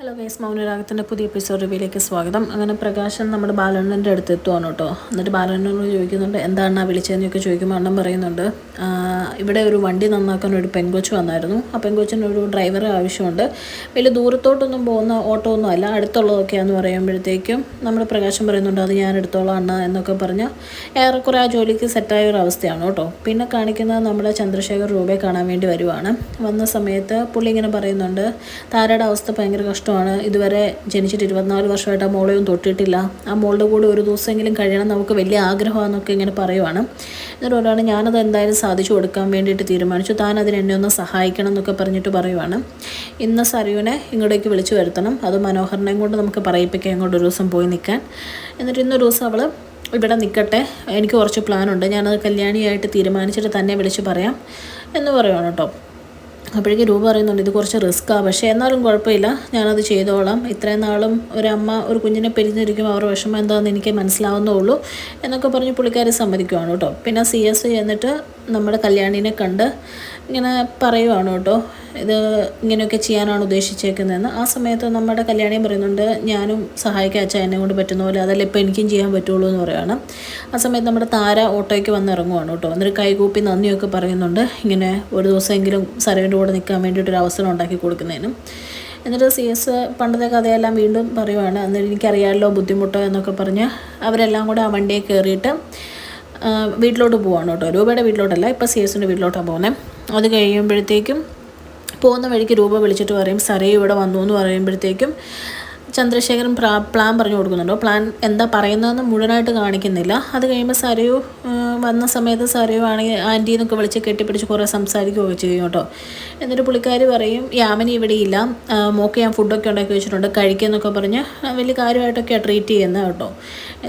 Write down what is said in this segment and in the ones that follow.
Hello guys, മൗനരാഗത്തിൻ്റെ പുതിയ episode റിവ്യൂയിലേക്ക് സ്വാഗതം. അങ്ങനെ പ്രകാശൻ നമ്മുടെ ബാലണ്ണൻ്റെ അടുത്ത് എത്തുവാണ് കേട്ടോ. എന്നിട്ട് ബാലണ്ണനോട് ചോദിക്കുന്നുണ്ട്, എന്താണ് വിളിച്ചതെന്നൊക്കെ ചോദിക്കുമ്പോൾ അണ്ണൻ പറയുന്നുണ്ട്, ഇവിടെ ഒരു വണ്ടി നന്നാക്കാൻ ഒരു പെൺകൊച്ചു വന്നായിരുന്നു. ആ പെൺകൊച്ചിനൊരു ഡ്രൈവറെ ആവശ്യമുണ്ട്. വലിയ ദൂരത്തോട്ടൊന്നും പോകുന്ന ഓട്ടോ ഒന്നും അല്ല, അടുത്തുള്ളതൊക്കെയാണെന്ന് പറയുമ്പോഴത്തേക്കും നമ്മുടെ പ്രകാശൻ പറയുന്നുണ്ട്, അത് ഞാൻ എടുത്തോളാം അണ്ണ എന്നൊക്കെ പറഞ്ഞ് ഏറെക്കുറെ ആ ജോലിക്ക് സെറ്റായ ഒരു അവസ്ഥയാണ് കേട്ടോ. പിന്നെ കാണിക്കുന്നത് നമ്മുടെ ചന്ദ്രശേഖർ രൂപയെ കാണാൻ വേണ്ടി വരുവാണ്. വന്ന സമയത്ത് പുള്ളി ഇങ്ങനെ പറയുന്നുണ്ട്, താരയുടെ അവസ്ഥ ഭയങ്കര കഷ്ടമാണ്. ഇതുവരെ ജനിച്ചിട്ട് 24 വർഷമായിട്ട് ആ മോളെയും തൊട്ടിട്ടില്ല. ആ മോളുടെ കൂടെ ഒരു ദിവസമെങ്കിലും കഴിയണം, നമുക്ക് വലിയ ആഗ്രഹമാണെന്നൊക്കെ ഇങ്ങനെ പറയുവാണ്. എന്നിട്ട് പറയുകയാണ്, ഞാനത് എന്തായാലും സാധിച്ചു കൊടുക്കാൻ വേണ്ടിയിട്ട് തീരുമാനിച്ചു, താൻ അതിന് എന്നെ ഒന്ന് സഹായിക്കണം എന്നൊക്കെ പറഞ്ഞിട്ട് പറയുവാണ്. ഇന്ന് സരയുവിനെ ഇങ്ങോട്ടേക്ക് വിളിച്ചു വരുത്തണം, അത് മനോഹരനെയും കൊണ്ട് നമുക്ക് പറയിപ്പിക്കാം ഇങ്ങോട്ട് ഒരു ദിവസം പോയി നിൽക്കാൻ. എന്നിട്ട് ഇന്നൊരു ദിവസം അവൾ ഇവിടെ നിൽക്കട്ടെ, എനിക്ക് കുറച്ച് പ്ലാനുണ്ട്, ഞാനത് കല്യാണിയായിട്ട് തീരുമാനിച്ചിട്ട് തന്നെ വിളിച്ച് പറയാം എന്ന് പറയുവാണ് കേട്ടോ. അപ്പോഴേക്ക് രൂപ പറയുന്നുണ്ട്, ഇത് കുറച്ച് റിസ്ക്കാണ്, പക്ഷേ എന്നാലും കുഴപ്പമില്ല, ഞാനത് ചെയ്തോളാം. ഇത്രയും നാളും ഒരമ്മ ഒരു കുഞ്ഞിനെ പിരിഞ്ഞിരിക്കുമ്പോൾ അവരുടെ വിഷമം എന്താണെന്ന് എനിക്ക് മനസ്സിലാവുന്നേ ഉള്ളൂ എന്നൊക്കെ പറഞ്ഞ് പുള്ളിക്കാരെ സമ്മതിക്കുവാണ് കേട്ടോ. പിന്നെ CS ചെന്നിട്ട് നമ്മുടെ കല്യാണീനെ കണ്ട് ഇങ്ങനെ പറയുവാണ് കേട്ടോ, ഇത് ഇങ്ങനെയൊക്കെ ചെയ്യാനാണ് ഉദ്ദേശിച്ചേക്കുന്നതെന്ന്. ആ സമയത്ത് നമ്മുടെ കല്യാണിയും പറയുന്നുണ്ട്, ഞാനും സഹായിക്കാൻ അച്ഛാ, എന്നെ കൊണ്ട് പറ്റുന്ന പോലെ, അതല്ല ഇപ്പോൾ എനിക്കും ചെയ്യാൻ പറ്റുള്ളൂ എന്ന് പറയുകയാണ്. ആ സമയത്ത് നമ്മുടെ താര ഓട്ടോയ്ക്ക് വന്ന് ഇറങ്ങുവാണ് കേട്ടോ. എന്നിട്ട് കൈകൂപ്പി നന്ദിയൊക്കെ പറയുന്നുണ്ട്, ഇങ്ങനെ ഒരു ദിവസമെങ്കിലും സരവിൻ്റെ കൂടെ നിൽക്കാൻ വേണ്ടിയിട്ടൊരു അവസരം ഉണ്ടാക്കി കൊടുക്കുന്നതിനും. എന്നിട്ട് CS പണ്ടത്തെ കഥയെല്ലാം വീണ്ടും പറയുവാണ്, എന്നിട്ട് എനിക്കറിയാമല്ലോ ബുദ്ധിമുട്ടോ എന്നൊക്കെ പറഞ്ഞ് അവരെല്ലാം കൂടെ ആ വണ്ടിയെ കയറിയിട്ട് വീട്ടിലോട്ട് പോവാണ് കേട്ടോ. രൂപയുടെ വീട്ടിലോട്ടല്ല, ഇപ്പോൾ CS വീട്ടിലോട്ടാണ് പോകുന്നത്. അത് കഴിയുമ്പോഴത്തേക്കും പോകുന്ന വഴിക്ക് രൂപ വിളിച്ചിട്ട് പറയും, സരയു ഇവിടെ വന്നു എന്ന് പറയുമ്പോഴത്തേക്കും ചന്ദ്രശേഖരൻ പ്ലാൻ പറഞ്ഞു കൊടുക്കുന്നുണ്ടോ. പ്ലാൻ എന്താ പറയുന്നതെന്ന് മുഴുവനായിട്ട് കാണിക്കുന്നില്ല. അത് കഴിയുമ്പോൾ സരയു വന്ന സമയത്ത് സരയു ആണെങ്കിൽ ആൻറ്റീന്നൊക്കെ വിളിച്ച് കെട്ടിപ്പിടിച്ച് കുറേ സംസാരിക്കുകയൊക്കെ ചെയ്യും കേട്ടോ. എന്നിട്ട് പുള്ളിക്കാർ പറയും, യാമിനി ഇവിടെ ഇല്ല, മോക്ക് ഞാൻ ഫുഡൊക്കെ ഉണ്ടാക്കി വെച്ചിട്ടുണ്ട്, കഴിക്കുമെന്നൊക്കെ പറഞ്ഞ് വലിയ കാര്യമായിട്ടൊക്കെയാണ് ട്രീറ്റ് ചെയ്യുന്നത് കേട്ടോ.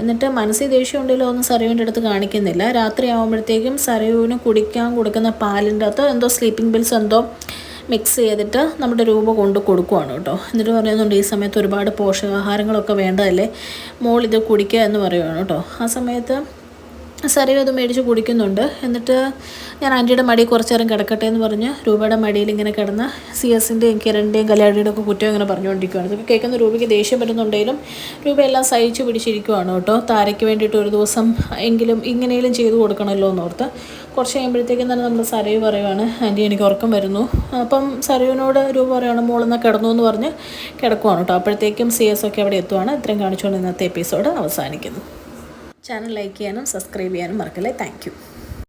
എന്നിട്ട് മനസ്സിൽ ദേഷ്യം ഉണ്ടല്ലോ ഒന്നും സരയുവിൻ്റെ അടുത്ത് കാണിക്കുന്നില്ല. രാത്രി ആകുമ്പോഴത്തേക്കും സരയുവിന് കുടിക്കാൻ കൊടുക്കുന്ന പാലിൻ്റെ അകത്ത് എന്തോ സ്ലീപ്പിംഗ് പിൽസ് എന്തോ മിക്സ് ചെയ്തിട്ട് നമ്മുടെ രൂപ കൊണ്ട് കൊടുക്കുവാണ് കേട്ടോ. എന്നിട്ട് പറയുന്നുണ്ട്, ഈ സമയത്ത് ഒരുപാട് പോഷകാഹാരങ്ങളൊക്കെ വേണ്ടതല്ലേ, മോൾ ഇത് കുടിക്കുക എന്ന് പറയുവാണ് കേട്ടോ. ആ സമയത്ത് സരയു അത് മേടിച്ച് കുടിക്കുന്നുണ്ട്. എന്നിട്ട് ഞാൻ ആൻറ്റിയുടെ മടിയിൽ കുറച്ച് നേരം കിടക്കട്ടെ എന്ന് പറഞ്ഞ് രൂപയുടെ മടിയിൽ ഇങ്ങനെ കിടന്ന് CS-ൻ്റെയും കിരണിൻ്റെയും കല്യാണിയുടെയും ഒക്കെ കുറ്റം ഇങ്ങനെ പറഞ്ഞുകൊണ്ടിരിക്കുകയാണ്. ഇതൊക്കെ കേൾക്കുന്ന രൂപയ്ക്ക് ദേഷ്യം വരുന്നുണ്ടെങ്കിലും രൂപ എല്ലാം സഹിച്ച് പിടിച്ചിരിക്കുവാണ് കേട്ടോ. താരയ്ക്ക് വേണ്ടിയിട്ട് ഒരു ദിവസം എങ്കിലും ഇങ്ങനെയും ചെയ്തു കൊടുക്കണമല്ലോ എന്നോർത്ത്. കുറച്ച് കഴിയുമ്പോഴത്തേക്കും തന്നെ നമ്മൾ സരയു പറയുവാണ്, ആൻറ്റി എനിക്ക് ഉറക്കം വരുന്നു. അപ്പം സരയുവിനോട് രൂപ പറയുകയാണ്, മോളെന്നാൽ കിടന്നു എന്ന് പറഞ്ഞ് കിടക്കുവാണ് കേട്ടോ. അപ്പോഴത്തേക്കും CS ഒക്കെ അവിടെ എത്തുവാണ്. ഇത്രയും കാണിച്ചുകൊണ്ട് ഇന്നത്തെ എപ്പിസോഡ് അവസാനിക്കുന്നു. ചാനൽ ലൈക്ക് ചെയ്യാനും സബ്സ്ക്രൈബ് ചെയ്യാനും മറക്കല്ലേ. Thank you.